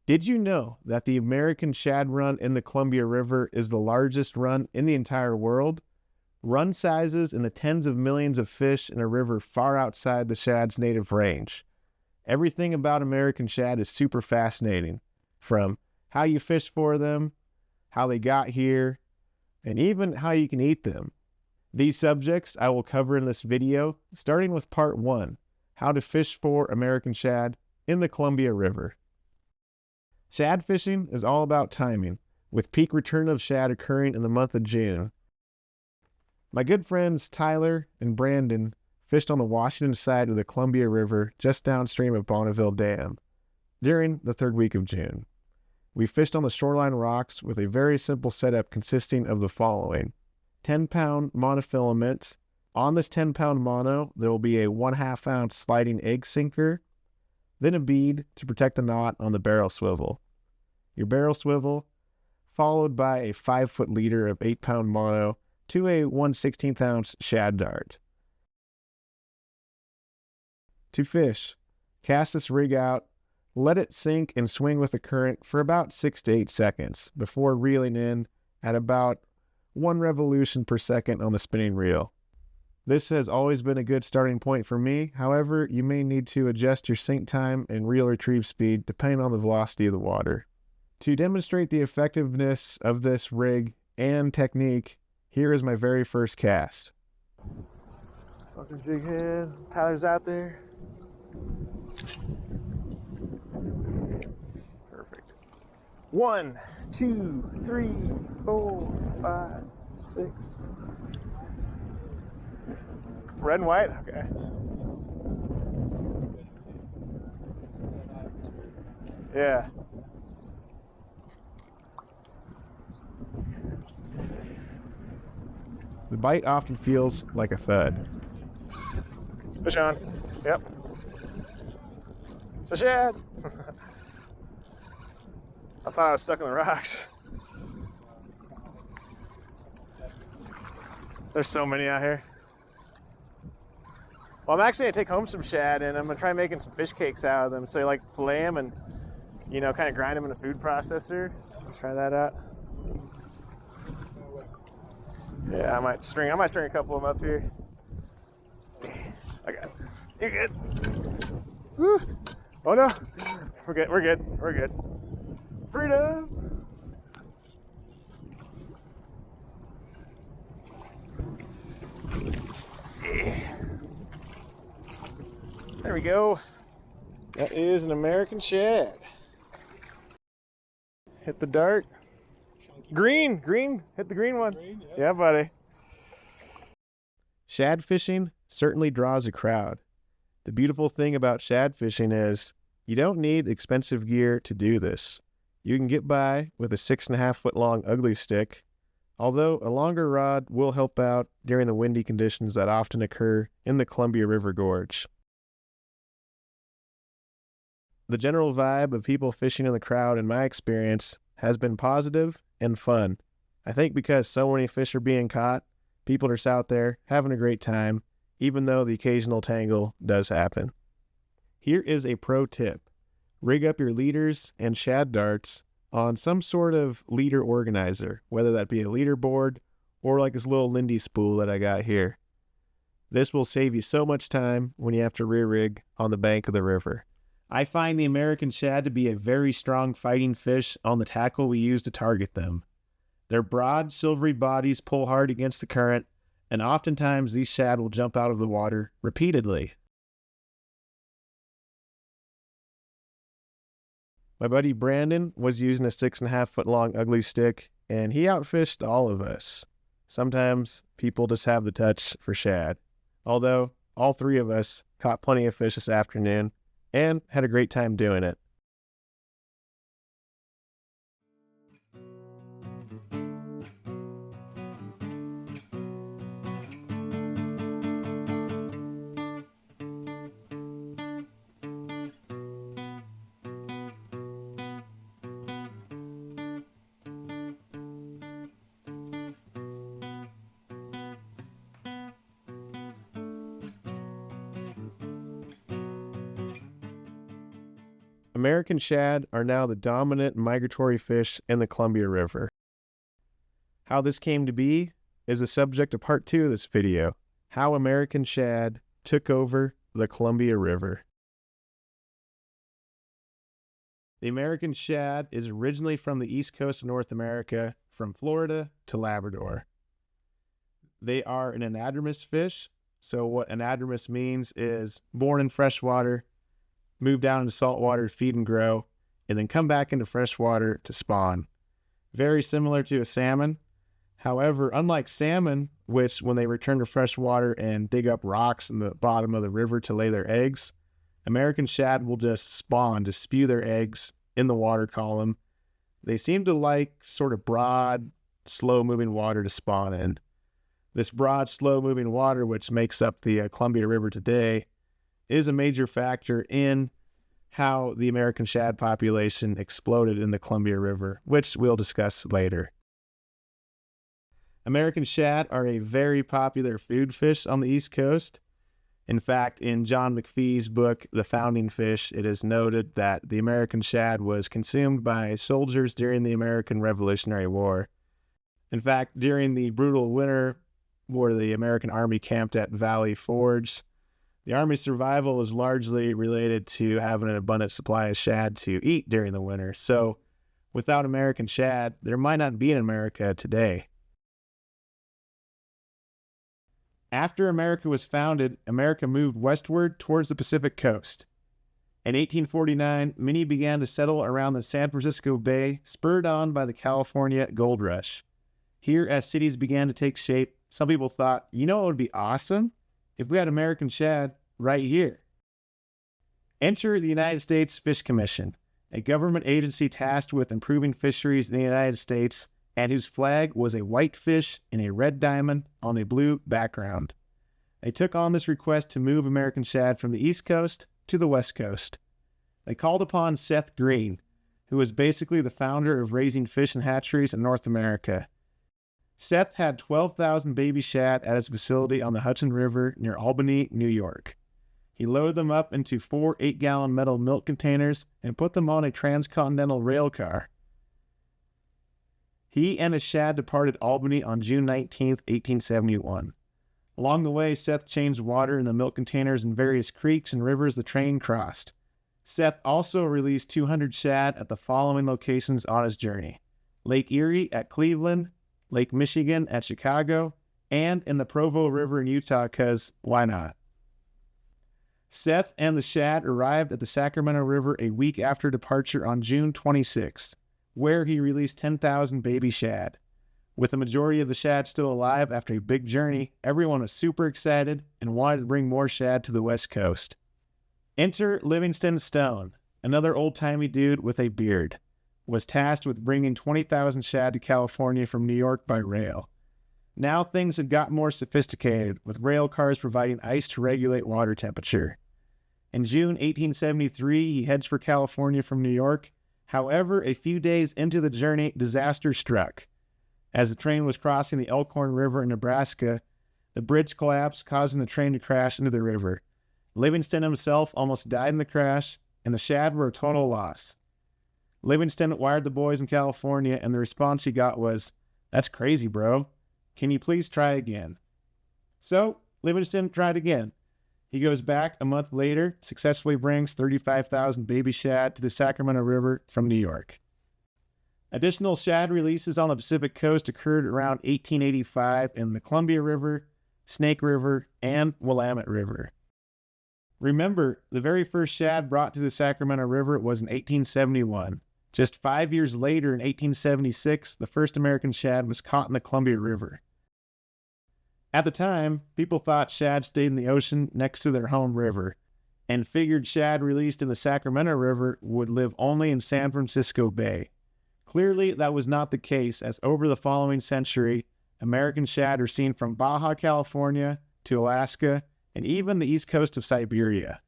Did you know that the American Shad run in the Columbia River is the largest run in the entire world? Run sizes in the tens of millions of fish in a river far outside the shad's native range. Everything about American shad is super fascinating, from how you fish for them, how they got here, and even how you can eat them. These subjects I will cover in this video, starting with part 1, how to fish for American shad in the Columbia River. Shad fishing is all about timing, with peak return of shad occurring in the month of June. My good friends Tyler and Brandon fished on the Washington side of the Columbia River just downstream of Bonneville Dam during the 3rd week of June. We fished on the shoreline rocks with a very simple setup consisting of the following: 10-pound monofilament. On this 10-pound mono, there will be a 1/2 ounce sliding egg sinker, then a bead to protect the knot on the barrel swivel. Your barrel swivel, followed by a 5-foot leader of 8-pound mono to a 1/16 ounce shad dart. To fish, cast this rig out, let it sink and swing with the current for about 6 to 8 seconds before reeling in at about 1 revolution per second on the spinning reel. This has always been a good starting point for me. However, you may need to adjust your sink time and reel retrieve speed depending on the velocity of the water. To demonstrate the effectiveness of this rig and technique, here is my very first cast. Fucking jig head. Tyler's out there. Perfect. 1, 2, 3, 4, 5, 6. Red and white? Okay. Yeah. The bite often feels like a thud. Fish on. Yep. It's a shad. I thought I was stuck in the rocks. There's so many out here. Well, I'm actually gonna take home some shad and I'm gonna try making some fish cakes out of them. So you like fillet them and, you know, kind of grind them in a food processor. Try that out. Yeah, I might string a couple of them up here. I got it. You're good. Woo. Oh no. We're good. Freedom. There we go. That is an American shad. Hit the dart. Green, hit the green one. Green, yeah, buddy. Shad fishing certainly draws a crowd. The beautiful thing about shad fishing is you don't need expensive gear to do this. You can get by with a 6.5 foot long ugly stick, although a longer rod will help out during the windy conditions that often occur in the Columbia River Gorge. The general vibe of people fishing in the crowd, in my experience, has been positive and fun. I think because so many fish are being caught, people are just out there having a great time, even though the occasional tangle does happen. Here is a pro tip. Rig up your leaders and shad darts on some sort of leader organizer, whether that be a leader board or like this little Lindy spool that I got here. This will save you so much time when you have to rear rig on the bank of the river. I find the American shad to be a very strong fighting fish on the tackle we use to target them. Their broad, silvery bodies pull hard against the current, and oftentimes these shad will jump out of the water repeatedly. My buddy Brandon was using a 6.5 foot long ugly stick, and he outfished all of us. Sometimes people just have the touch for shad. Although all 3 of us caught plenty of fish this afternoon, and had a great time doing it. American shad are now the dominant migratory fish in the Columbia River. How this came to be is the subject of part 2 of this video, how American shad took over the Columbia River. The American shad is originally from the east coast of North America, from Florida to Labrador. They are an anadromous fish, so what anadromous means is born in freshwater, move down into saltwater to feed and grow, and then come back into freshwater to spawn. Very similar to a salmon. However, unlike salmon, which when they return to freshwater and dig up rocks in the bottom of the river to lay their eggs, American shad will just spawn, just spew their eggs in the water column. They seem to like sort of broad, slow-moving water to spawn in. This broad, slow-moving water, which makes up the Columbia River today, is a major factor in how the American shad population exploded in the Columbia River, which we'll discuss later. American shad are a very popular food fish on the East Coast. In fact, in John McPhee's book, The Founding Fish, it is noted that the American shad was consumed by soldiers during the American Revolutionary War. In fact, during the brutal winter where the American Army camped at Valley Forge, the Army's survival is largely related to having an abundant supply of shad to eat during the winter. So, without American shad, there might not be an America today. After America was founded, America moved westward towards the Pacific coast. In 1849, many began to settle around the San Francisco Bay, spurred on by the California Gold Rush. Here, as cities began to take shape, some people thought, you know what would be awesome? If we had American shad right here. Enter the United States Fish Commission, a government agency tasked with improving fisheries in the United States, and whose flag was a white fish in a red diamond on a blue background. They took on this request to move American shad from the East Coast to the West Coast. They called upon Seth Green, who was basically the founder of raising fish and hatcheries in North America. Seth had 12,000 baby shad at his facility on the Hudson River near Albany, New York. He loaded them up into 4 8-gallon metal milk containers and put them on a transcontinental rail car. He and his shad departed Albany on June 19, 1871. Along the way, Seth changed water in the milk containers in various creeks and rivers the train crossed. Seth also released 200 shad at the following locations on his journey: Lake Erie at Cleveland, Lake Michigan at Chicago, and in the Provo River in Utah, because why not? Seth and the shad arrived at the Sacramento River a week after departure on June 26th, where he released 10,000 baby shad. With the majority of the shad still alive after a big journey, everyone was super excited and wanted to bring more shad to the West Coast. Enter Livingston Stone, another old-timey dude with a beard, was tasked with bringing 20,000 shad to California from New York by rail. Now things had gotten more sophisticated, with rail cars providing ice to regulate water temperature. In June 1873, he heads for California from New York. However, a few days into the journey, disaster struck. As the train was crossing the Elkhorn River in Nebraska, the bridge collapsed, causing the train to crash into the river. Livingston himself almost died in the crash, and the shad were a total loss. Livingston wired the boys in California, and the response he got was, "That's crazy, bro. Can you please try again?" So, Livingston tried again. He goes back a month later, successfully brings 35,000 baby shad to the Sacramento River from New York. Additional shad releases on the Pacific coast occurred around 1885 in the Columbia River, Snake River, and Willamette River. Remember, the very first shad brought to the Sacramento River was in 1871. Just 5 years later, in 1876, the first American shad was caught in the Columbia River. At the time, people thought shad stayed in the ocean next to their home river. and figured shad released in the Sacramento River would live only in San Francisco Bay. Clearly, that was not the case, as over the following century, American shad are seen from Baja California to Alaska and even the east coast of Siberia.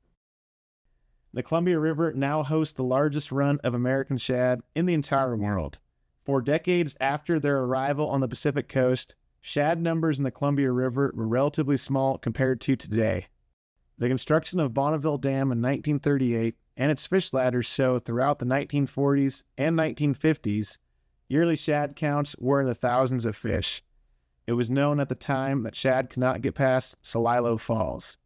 The Columbia River now hosts the largest run of American shad in the entire world. For decades after their arrival on the Pacific coast, shad numbers in the Columbia River were relatively small compared to today. The construction of Bonneville Dam in 1938 and its fish ladders show throughout the 1940s and 1950s, yearly shad counts were in the thousands of fish. It was known at the time that shad could not get past Celilo Falls.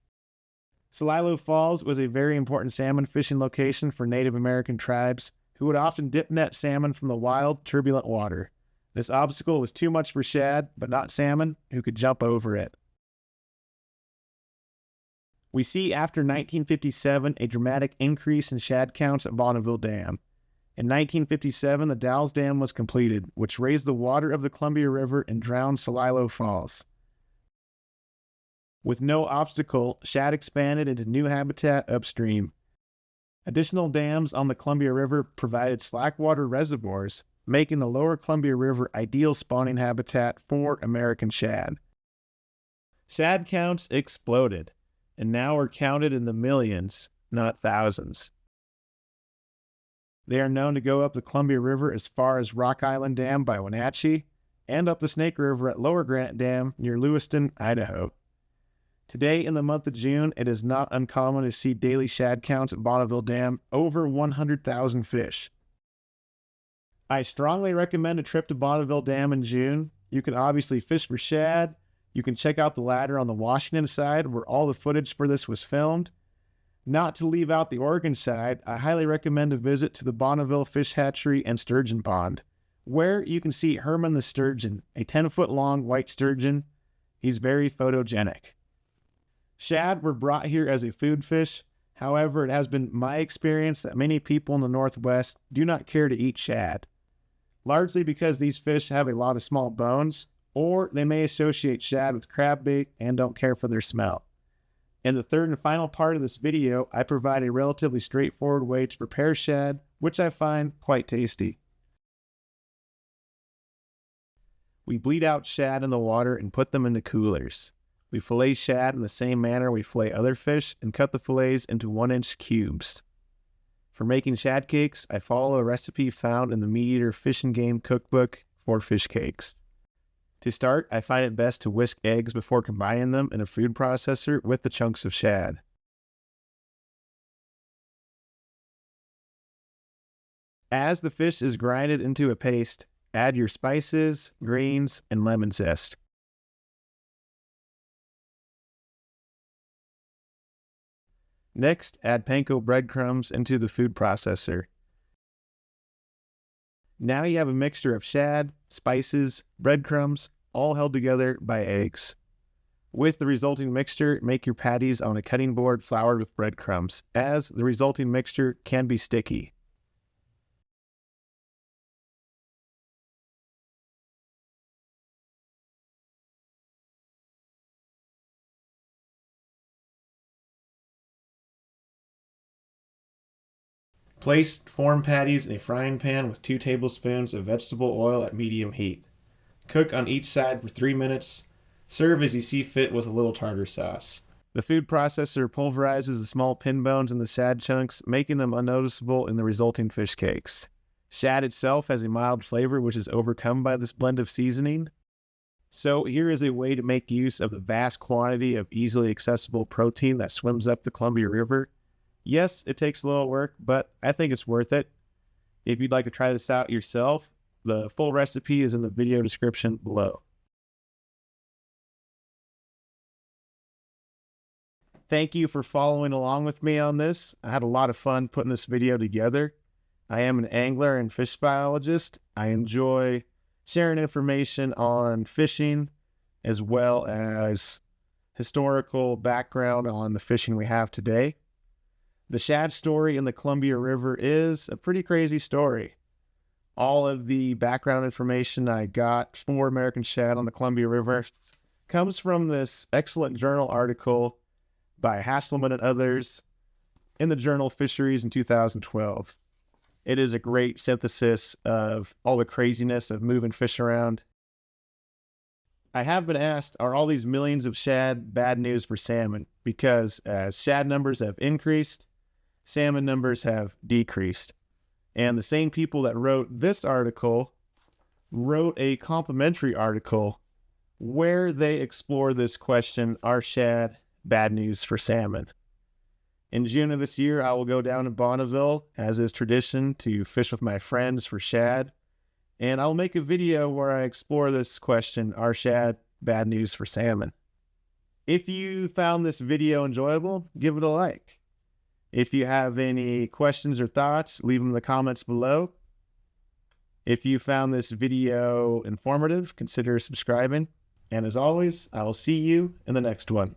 Celilo Falls was a very important salmon fishing location for Native American tribes who would often dip net salmon from the wild, turbulent water. This obstacle was too much for shad, but not salmon, who could jump over it. We see after 1957 a dramatic increase in shad counts at Bonneville Dam. In 1957, the Dalles Dam was completed, which raised the water of the Columbia River and drowned Celilo Falls. With no obstacle, shad expanded into new habitat upstream. Additional dams on the Columbia River provided slackwater reservoirs, making the lower Columbia River ideal spawning habitat for American shad. Shad counts exploded, and now are counted in the millions, not thousands. They are known to go up the Columbia River as far as Rock Island Dam by Wenatchee, and up the Snake River at Lower Granite Dam near Lewiston, Idaho. Today, in the month of June, it is not uncommon to see daily shad counts at Bonneville Dam over 100,000 fish. I strongly recommend a trip to Bonneville Dam in June. You can obviously fish for shad. You can check out the ladder on the Washington side where all the footage for this was filmed. Not to leave out the Oregon side, I highly recommend a visit to the Bonneville Fish Hatchery and Sturgeon Pond, where you can see Herman the sturgeon, a 10-foot-long white sturgeon. He's very photogenic. Shad were brought here as a food fish. However, it has been my experience that many people in the Northwest do not care to eat shad, largely because these fish have a lot of small bones, or they may associate shad with crab bait and don't care for their smell. In the third and final part of this video, I provide a relatively straightforward way to prepare shad, which I find quite tasty. We bleed out shad in the water and put them into coolers. We fillet shad in the same manner we fillet other fish and cut the fillets into 1-inch cubes. For making shad cakes, I follow a recipe found in the Meat Eater Fish and Game Cookbook for fish cakes. To start, I find it best to whisk eggs before combining them in a food processor with the chunks of shad. As the fish is grinded into a paste, add your spices, greens, and lemon zest. Next, add panko breadcrumbs into the food processor. Now you have a mixture of shad, spices, breadcrumbs, all held together by eggs. With the resulting mixture, make your patties on a cutting board floured with breadcrumbs, as the resulting mixture can be sticky. Place form patties in a frying pan with 2 tablespoons of vegetable oil at medium heat. Cook on each side for 3 minutes. Serve as you see fit with a little tartar sauce. The food processor pulverizes the small pin bones in the shad chunks, making them unnoticeable in the resulting fish cakes. Shad itself has a mild flavor which is overcome by this blend of seasoning. So here is a way to make use of the vast quantity of easily accessible protein that swims up the Columbia River. Yes, it takes a little work, but I think it's worth it. If you'd like to try this out yourself, the full recipe is in the video description below. Thank you for following along with me on this. I had a lot of fun putting this video together. I am an angler and fish biologist. I enjoy sharing information on fishing as well as historical background on the fishing we have today. The shad story in the Columbia River is a pretty crazy story. All of the background information I got for American shad on the Columbia River comes from this excellent journal article by Hasselman and others in the journal Fisheries in 2012. It is a great synthesis of all the craziness of moving fish around. I have been asked, are all these millions of shad bad news for salmon? Because as shad numbers have increased, salmon numbers have decreased. And the same people that wrote this article wrote a complimentary article where they explore this question, are shad bad news for salmon? In June of this year, I will go down to Bonneville, as is tradition, to fish with my friends for shad. And I'll make a video where I explore this question, are shad bad news for salmon? If you found this video enjoyable, give it a like. If you have any questions or thoughts, leave them in the comments below. If you found this video informative, consider subscribing. And as always, I will see you in the next one.